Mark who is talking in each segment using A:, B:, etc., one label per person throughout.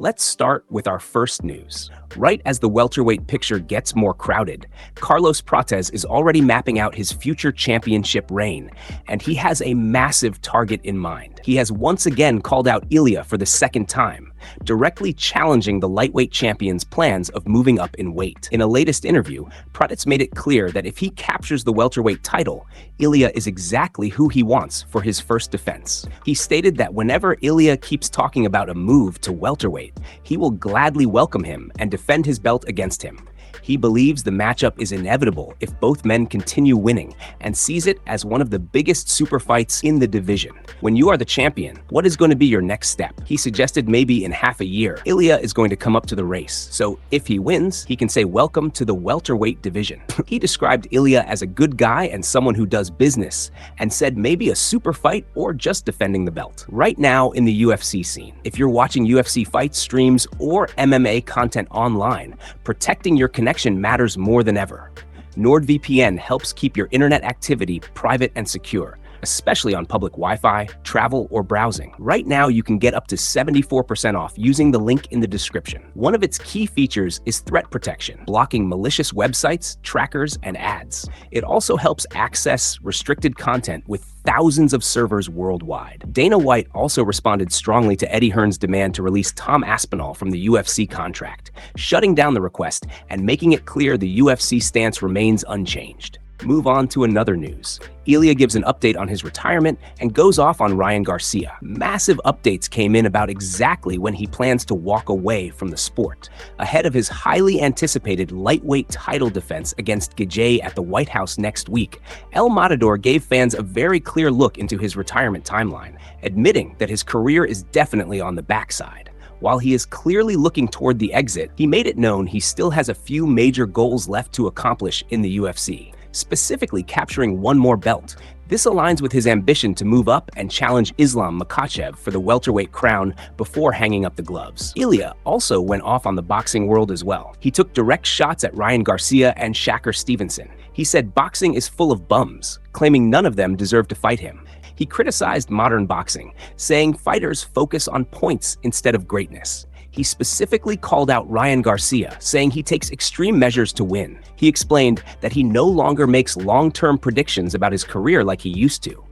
A: Let's start with our first news. Right as the welterweight picture gets more crowded, Carlos Prates is already mapping out his future championship reign, and he has a massive target in mind. He has once again called out Ilia for the second time, directly challenging the lightweight champion's plans of moving up in weight. In a latest interview, Prates made it clear that if he captures the welterweight title, Ilia is exactly who he wants for his first defense. He stated that whenever Ilia keeps talking about a move to welterweight, he will gladly welcome him and defend his belt against him. He believes the matchup is inevitable if both men continue winning and sees it as one of the biggest super fights in the division. When you are the champion, what is going to be your next step? He suggested maybe in half a year, Ilia is going to come up to the race. So if he wins, he can say welcome to the welterweight division. He described Ilia as a good guy and someone who does business, and said maybe a super fight or just defending the belt. Right now in the UFC scene, if you're watching UFC fight streams or MMA content online, protecting your connection matters more than ever. NordVPN helps keep your internet activity private and secure, especially on public Wi-Fi, travel, or browsing. Right now, you can get up to 74% off using the link in the description. One of its key features is threat protection, blocking malicious websites, trackers, and ads. It also helps access restricted content with thousands of servers worldwide. Dana White also responded strongly to Eddie Hearn's demand to release Tom Aspinall from the UFC contract, shutting down the request and making it clear the UFC stance remains unchanged. Move on to another news. Ilia gives an update on his retirement and goes off on Ryan Garcia. Massive updates came in about exactly when he plans to walk away from the sport. Ahead of his highly anticipated lightweight title defense against Gajay at the White House next week, El Matador gave fans a very clear look into his retirement timeline, admitting that his career is definitely on the backside. While he is clearly looking toward the exit, he made it known he still has a few major goals left to accomplish in the UFC. Specifically capturing one more belt. This aligns with his ambition to move up and challenge Islam Makhachev for the welterweight crown before hanging up the gloves. Ilia also went off on the boxing world as well. He took direct shots at Ryan Garcia and Shakur Stevenson. He said boxing is full of bums, claiming none of them deserve to fight him. He criticized modern boxing, saying fighters focus on points instead of greatness. He specifically called out Ryan Garcia, saying he takes extreme measures to win. He explained that he no longer makes long-term predictions about his career like he used to,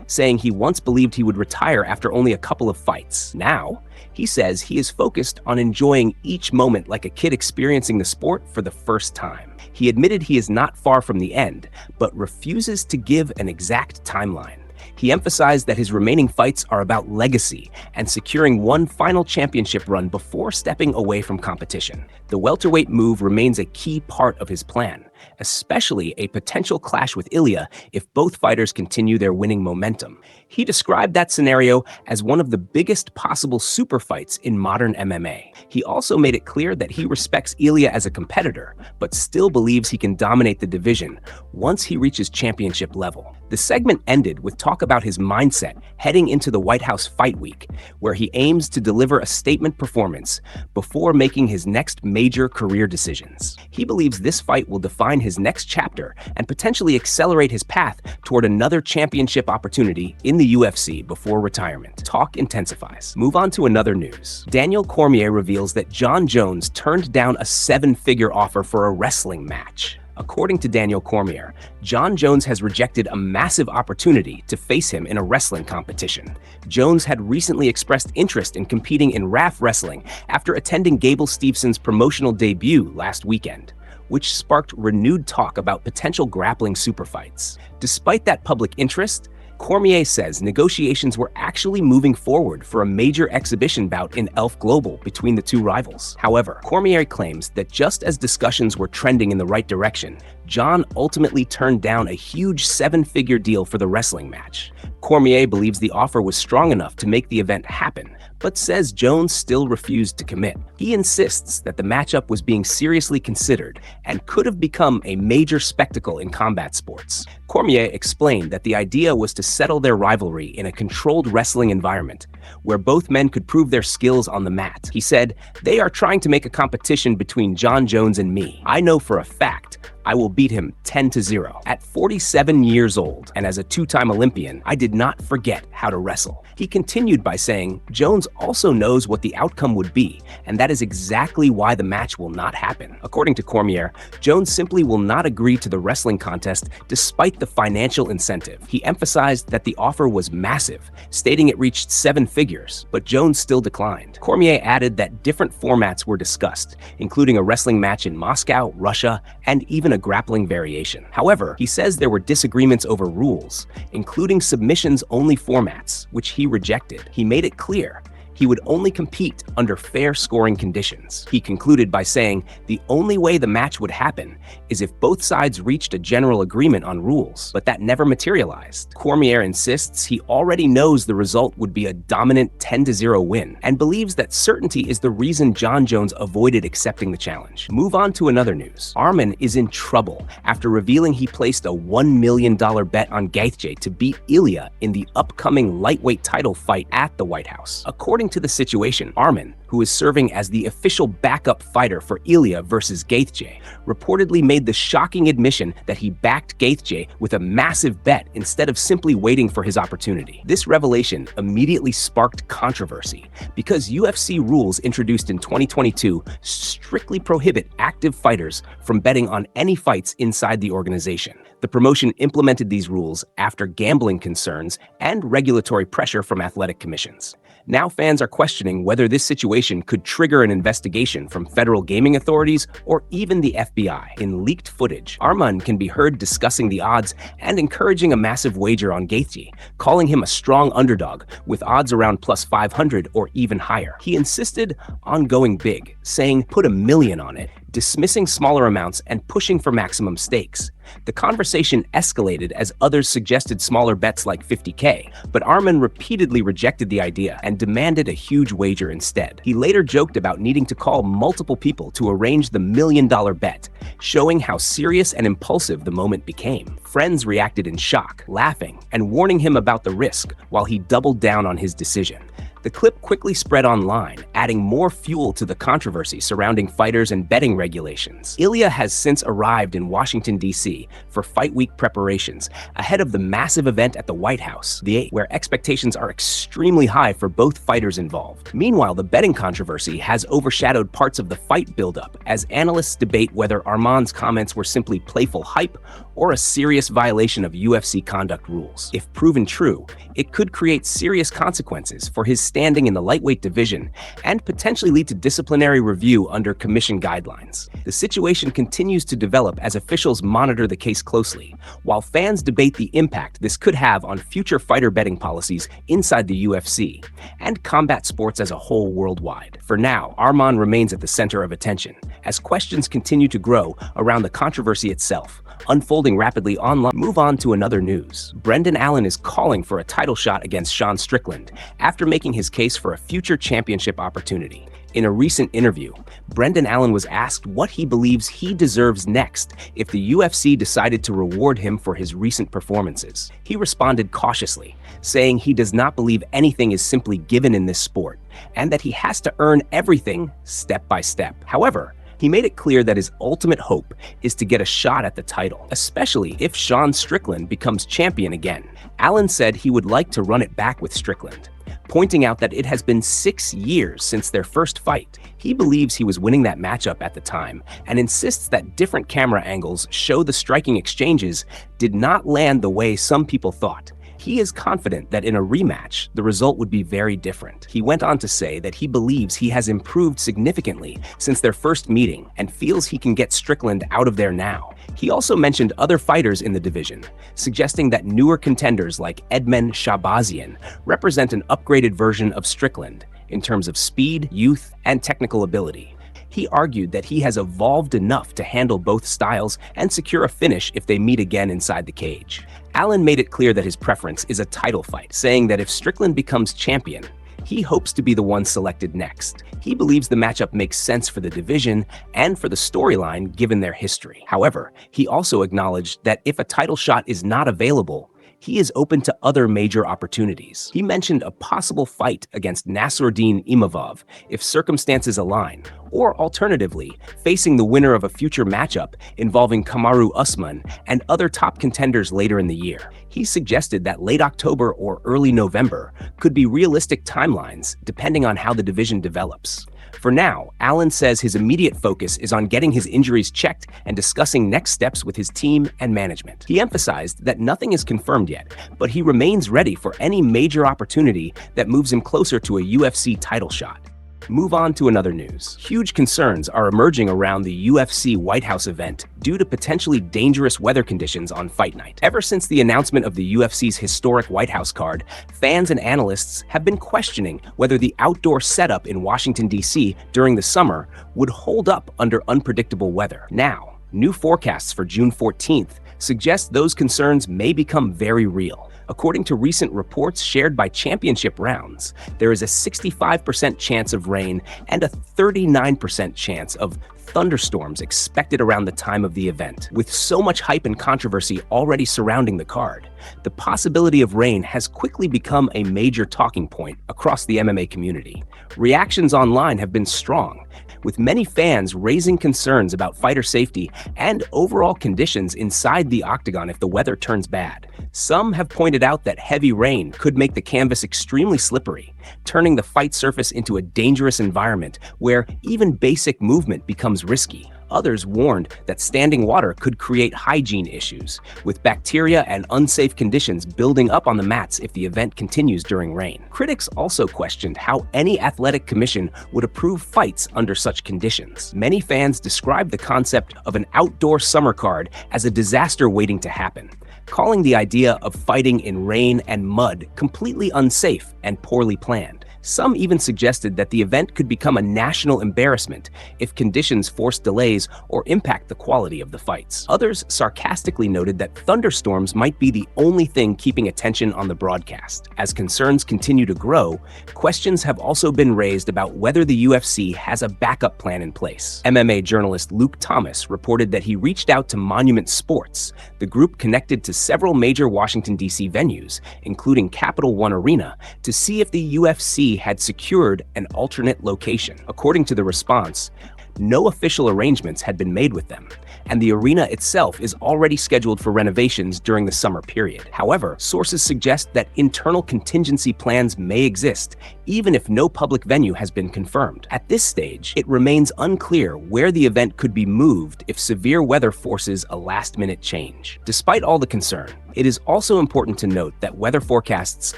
A: saying he once believed he would retire after only a couple of fights. Now, he says he is focused on enjoying each moment like a kid experiencing the sport for the first time. He admitted he is not far from the end, but refuses to give an exact timeline. He emphasized that his remaining fights are about legacy and securing one final championship run before stepping away from competition. The welterweight move remains a key part of his plan, especially a potential clash with Ilia if both fighters continue their winning momentum. He described that scenario as one of the biggest possible super fights in modern MMA. He also made it clear that he respects Ilia as a competitor, but still believes he can dominate the division once he reaches championship level. The segment ended with talk about his mindset heading into the White House Fight Week, where he aims to deliver a statement performance before making his next major career decisions. He believes this fight will define his next chapter and potentially accelerate his path toward another championship opportunity in the UFC before retirement. Talk intensifies. Move on to another news. Daniel Cormier reveals that Jon Jones turned down a 7-figure offer for a wrestling match. According to Daniel Cormier, Jon Jones has rejected a massive opportunity to face him in a wrestling competition. Jones had recently expressed interest in competing in RAF wrestling after attending Gable Stevenson's promotional debut last weekend, which sparked renewed talk about potential grappling super fights. Despite that public interest, Cormier says negotiations were actually moving forward for a major exhibition bout in Elf Global between the two rivals. However, Cormier claims that just as discussions were trending in the right direction, Jon ultimately turned down a huge 7-figure deal for the wrestling match. Cormier believes the offer was strong enough to make the event happen, but says Jones still refused to commit. He insists that the matchup was being seriously considered and could have become a major spectacle in combat sports. Cormier explained that the idea was to settle their rivalry in a controlled wrestling environment where both men could prove their skills on the mat. He said, "They are trying to make a competition between Jon Jones and me. I know for a fact I will beat him 10-0. At 47 years old and as a two-time Olympian, I did not forget how to wrestle. He continued by saying, Jones also knows what the outcome would be, and that is exactly why the match will not happen. According to Cormier, Jones simply will not agree to the wrestling contest despite the financial incentive. He emphasized that the offer was massive, stating it reached 7 figures, but Jones still declined. Cormier added that different formats were discussed, including a wrestling match in Moscow, Russia, and even a grappling variation. However, he says there were disagreements over rules, including submissions-only formats, which he rejected. He made it clear he would only compete under fair scoring conditions. He concluded by saying the only way the match would happen is if both sides reached a general agreement on rules, but that never materialized. Cormier insists he already knows the result would be a dominant 10-0 win and believes that certainty is the reason Jon Jones avoided accepting the challenge. Move on to another news. Arman is in trouble after revealing he placed a $1 million bet on Gaethje to beat Ilia in the upcoming lightweight title fight at the White House. According to the situation, Arman, who is serving as the official backup fighter for Ilia versus Gaethje, reportedly made the shocking admission that he backed Gaethje with a massive bet instead of simply waiting for his opportunity. This revelation immediately sparked controversy because UFC rules introduced in 2022 strictly prohibit active fighters from betting on any fights inside the organization. The promotion implemented these rules after gambling concerns and regulatory pressure from athletic commissions. Now fans are questioning whether this situation could trigger an investigation from federal gaming authorities or even the FBI. In leaked footage, Arman can be heard discussing the odds and encouraging a massive wager on Gaethje, calling him a strong underdog with odds around plus 500 or even higher. He insisted on going big, saying put $1 million on it, dismissing smaller amounts and pushing for maximum stakes. The conversation escalated as others suggested smaller bets like $50K, but Arman repeatedly rejected the idea and demanded a huge wager instead. He later joked about needing to call multiple people to arrange the $1 million bet, showing how serious and impulsive the moment became. Friends reacted in shock, laughing, and warning him about the risk while he doubled down on his decision. The clip quickly spread online, adding more fuel to the controversy surrounding fighters and betting regulations. Ilia has since arrived in Washington, D.C. for Fight Week preparations, ahead of the massive event at the White House, where expectations are extremely high for both fighters involved. Meanwhile, the betting controversy has overshadowed parts of the fight buildup, as analysts debate whether Arman's comments were simply playful hype or a serious violation of UFC conduct rules. If proven true, it could create serious consequences for his standing in the lightweight division and potentially lead to disciplinary review under commission guidelines. The situation continues to develop as officials monitor the case closely, while fans debate the impact this could have on future fighter betting policies inside the UFC and combat sports as a whole worldwide. For now, Arman remains at the center of attention as questions continue to grow around the controversy itself, unfolding rapidly online. Move on to another news. Brendan Allen is calling for a title shot against Sean Strickland after making his case for a future championship opportunity. In a recent interview, Brendan Allen was asked what he believes he deserves next if the UFC decided to reward him for his recent performances. He responded cautiously, saying he does not believe anything is simply given in this sport, and that he has to earn everything step by step. However, he made it clear that his ultimate hope is to get a shot at the title, especially if Sean Strickland becomes champion again. Allen said he would like to run it back with Strickland, pointing out that it has been 6 years since their first fight. He believes he was winning that matchup at the time and insists that different camera angles show the striking exchanges did not land the way some people thought. He is confident that in a rematch, the result would be very different. He went on to say that he believes he has improved significantly since their first meeting and feels he can get Strickland out of there now. He also mentioned other fighters in the division, suggesting that newer contenders like Edmen Shahbazian represent an upgraded version of Strickland in terms of speed, youth, and technical ability. He argued that he has evolved enough to handle both styles and secure a finish if they meet again inside the cage. Allen made it clear that his preference is a title fight, saying that if Strickland becomes champion, he hopes to be the one selected next. He believes the matchup makes sense for the division and for the storyline given their history. However, he also acknowledged that if a title shot is not available, he is open to other major opportunities. He mentioned a possible fight against Nasruddin Imavov if circumstances align, or alternatively, facing the winner of a future matchup involving Kamaru Usman and other top contenders later in the year. He suggested that late October or early November could be realistic timelines depending on how the division develops. For now, Allen says his immediate focus is on getting his injuries checked and discussing next steps with his team and management. He emphasized that nothing is confirmed yet, but he remains ready for any major opportunity that moves him closer to a UFC title shot. Move on to another news. Huge concerns are emerging around the UFC White House event due to potentially dangerous weather conditions on fight night. Ever since the announcement of the UFC's historic White House card, fans and analysts have been questioning whether the outdoor setup in Washington, D.C. during the summer would hold up under unpredictable weather. Now, new forecasts for June 14th suggest those concerns may become very real. According to recent reports shared by Championship Rounds, there is a 65% chance of rain and a 39% chance of thunderstorms expected around the time of the event. With so much hype and controversy already surrounding the card, the possibility of rain has quickly become a major talking point across the MMA community. Reactions online have been strong, with many fans raising concerns about fighter safety and overall conditions inside the octagon if the weather turns bad. Some have pointed out that heavy rain could make the canvas extremely slippery, turning the fight surface into a dangerous environment where even basic movement becomes risky. Others warned that standing water could create hygiene issues, with bacteria and unsafe conditions building up on the mats if the event continues during rain. Critics also questioned how any athletic commission would approve fights under such conditions. Many fans described the concept of an outdoor summer card as a disaster waiting to happen, calling the idea of fighting in rain and mud completely unsafe and poorly planned. Some even suggested that the event could become a national embarrassment if conditions force delays or impact the quality of the fights. Others sarcastically noted that thunderstorms might be the only thing keeping attention on the broadcast. As concerns continue to grow, questions have also been raised about whether the UFC has a backup plan in place. MMA journalist Luke Thomas reported that he reached out to Monument Sports, the group connected to several major Washington, D.C. venues, including Capital One Arena, to see if the UFC had secured an alternate location. According to the response, no official arrangements had been made with them, and the arena itself is already scheduled for renovations during the summer period. However, sources suggest that internal contingency plans may exist, even if no public venue has been confirmed. At this stage, it remains unclear where the event could be moved if severe weather forces a last-minute change. Despite all the concern, it is also important to note that weather forecasts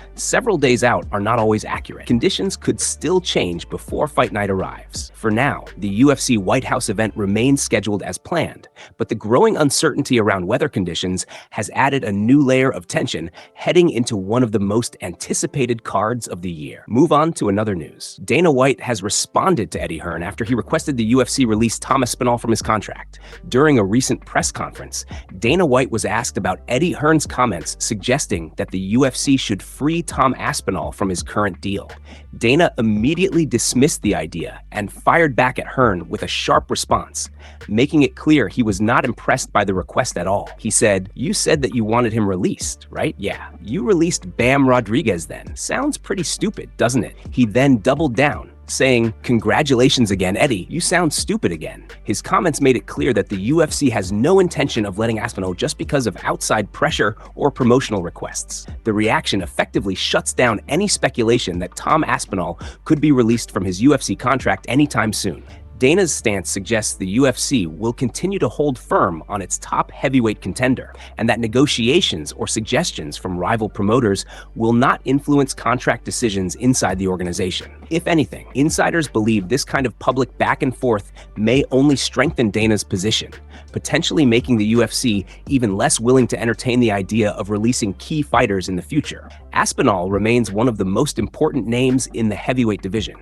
A: several days out are not always accurate. Conditions could still change before fight night arrives. For now, the UFC White House event remains scheduled as planned, but the growing uncertainty around weather conditions has added a new layer of tension heading into one of the most anticipated cards of the year. Move on to another news. Dana White has responded to Eddie Hearn after he requested the UFC release Tom Aspinall from his contract. During a recent press conference, Dana White was asked about Eddie Hearn's comments suggesting that the UFC should free Tom Aspinall from his current deal. Dana immediately dismissed the idea and fired back at Hearn with a sharp response, making it clear he was not impressed by the request at all. He said, "You said that you wanted him released, right? Yeah. You released Bam Rodriguez then. Sounds pretty stupid, doesn't it?" He then doubled down, saying, "Congratulations again, Eddie. You sound stupid again." His comments made it clear that the UFC has no intention of letting Aspinall just because of outside pressure or promotional requests. The reaction effectively shuts down any speculation that Tom Aspinall could be released from his UFC contract anytime soon. Dana's stance suggests the UFC will continue to hold firm on its top heavyweight contender, and that negotiations or suggestions from rival promoters will not influence contract decisions inside the organization. If anything, insiders believe this kind of public back and forth may only strengthen Dana's position, potentially making the UFC even less willing to entertain the idea of releasing key fighters in the future. Aspinall remains one of the most important names in the heavyweight division,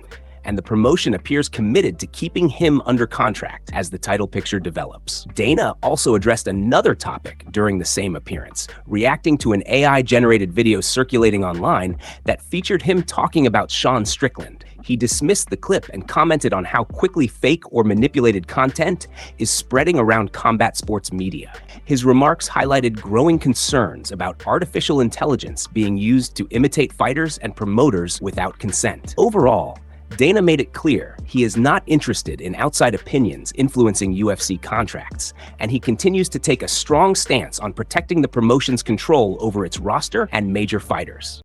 A: and the promotion appears committed to keeping him under contract as the title picture develops. Dana also addressed another topic during the same appearance, reacting to an AI-generated video circulating online that featured him talking about Sean Strickland. He dismissed the clip and commented on how quickly fake or manipulated content is spreading around combat sports media. His remarks highlighted growing concerns about artificial intelligence being used to imitate fighters and promoters without consent. Overall, Dana made it clear he is not interested in outside opinions influencing UFC contracts, and he continues to take a strong stance on protecting the promotion's control over its roster and major fighters.